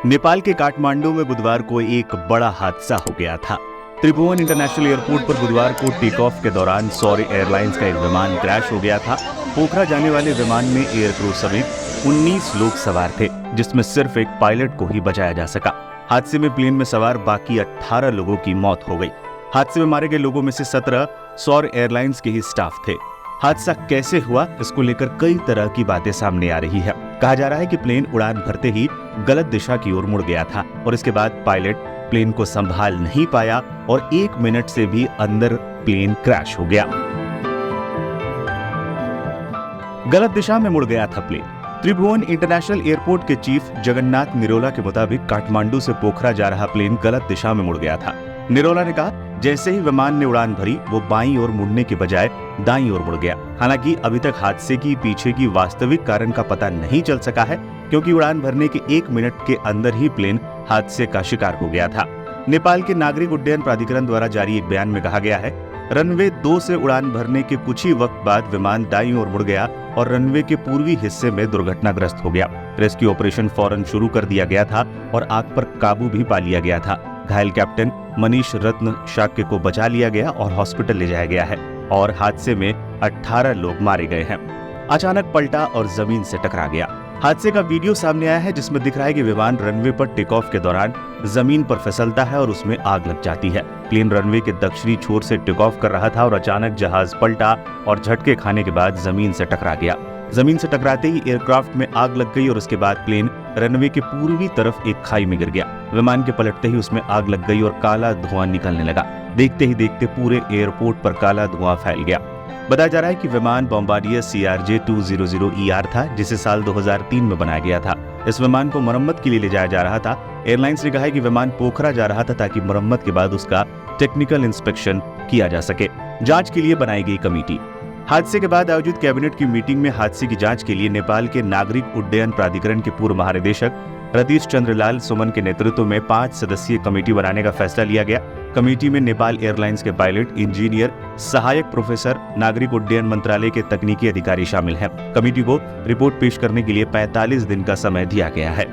नेपाल के काठमांडू में बुधवार को एक बड़ा हादसा हो गया था। त्रिभुवन इंटरनेशनल एयरपोर्ट पर बुधवार को टेक ऑफ के दौरान सौर एयरलाइंस का एक विमान क्रैश हो गया था। पोखरा जाने वाले विमान में एयर क्रू समेत 19 लोग सवार थे, जिसमें सिर्फ एक पायलट को ही बचाया जा सका। हादसे में प्लेन में सवार बाकी 18 लोगों की मौत हो गई। हादसे में मारे गए लोगों में से 17 सौर एयरलाइंस के ही स्टाफ थे। हादसा कैसे हुआ, इसको लेकर कई तरह की बातें सामने आ रही है। कहा जा रहा है कि प्लेन उड़ान भरते ही गलत दिशा की ओर मुड़ गया था और इसके बाद पायलट प्लेन को संभाल नहीं पाया और 1 मिनट से भी अंदर प्लेन क्रैश हो गया। गलत दिशा में मुड़ गया था प्लेन। त्रिभुवन इंटरनेशनल एयरपोर्ट के चीफ जगन्नाथ निरोला के मुताबिक काठमांडू से पोखरा जा रहा प्लेन गलत दिशा में मुड़ गया था। निरोला ने कहा, जैसे ही विमान ने उड़ान भरी वो बाईं ओर मुड़ने के बजाय दाईं ओर मुड़ गया। हालांकि अभी तक हादसे की पीछे की वास्तविक कारण का पता नहीं चल सका है, क्योंकि उड़ान भरने के 1 मिनट के अंदर ही प्लेन हादसे का शिकार हो गया था। नेपाल के नागरिक उड्डयन प्राधिकरण द्वारा जारी एक बयान में कहा गया है, रनवे 2 से उड़ान भरने के कुछ ही वक्त बाद विमान दाईं ओर मुड़ गया और रनवे के पूर्वी हिस्से में दुर्घटनाग्रस्त हो गया। रेस्क्यू ऑपरेशन फौरन शुरू कर दिया गया था और आग पर काबू भी पा लिया गया था। घायल कैप्टन मनीष रत्न शाक्य को बचा लिया गया और हॉस्पिटल ले जाया गया है और हादसे में 18 लोग मारे गए हैं। अचानक पलटा और जमीन से टकरा गया। हादसे का वीडियो सामने आया है, जिसमें दिख रहा है कि विमान रनवे पर टेक ऑफ के दौरान जमीन पर फिसलता है और उसमें आग लग जाती है। प्लेन रनवे के दक्षिणी छोर से टेक ऑफ कर रहा था और अचानक जहाज पलटा और झटके खाने के बाद जमीन से टकरा गया। जमीन से टकराते ही एयरक्राफ्ट में आग लग गई और उसके बाद प्लेन रनवे के पूर्वी तरफ एक खाई में गिर गया। विमान के पलटते ही उसमें आग लग गई और काला धुआं निकलने लगा। देखते ही देखते पूरे एयरपोर्ट पर काला धुआं फैल गया। बताया जा रहा है कि विमान बॉम्बार्डियर CRJ 200ER था, जिसे साल 2003 में बनाया गया था। इस विमान को मरम्मत के लिए ले जाया जा रहा था। एयरलाइंस ने कहा है कि विमान पोखरा जा रहा था ताकि मरम्मत के बाद उसका टेक्निकल इंस्पेक्शन किया जा सके। जांच के लिए बनाई गई कमेटी। हादसे के बाद आयोजित कैबिनेट की मीटिंग में हादसे की जांच के लिए नेपाल के नागरिक उड्डयन प्राधिकरण के पूर्व महानिदेशक रतीश चंद्र लाल सुमन के नेतृत्व में 5 सदस्यीय कमेटी बनाने का फैसला लिया गया। कमेटी में नेपाल एयरलाइंस के पायलट, इंजीनियर, सहायक प्रोफेसर, नागरिक उड्डयन मंत्रालय के तकनीकी अधिकारी शामिल हैं। कमेटी को रिपोर्ट पेश करने के लिए 45 दिन का समय दिया गया है।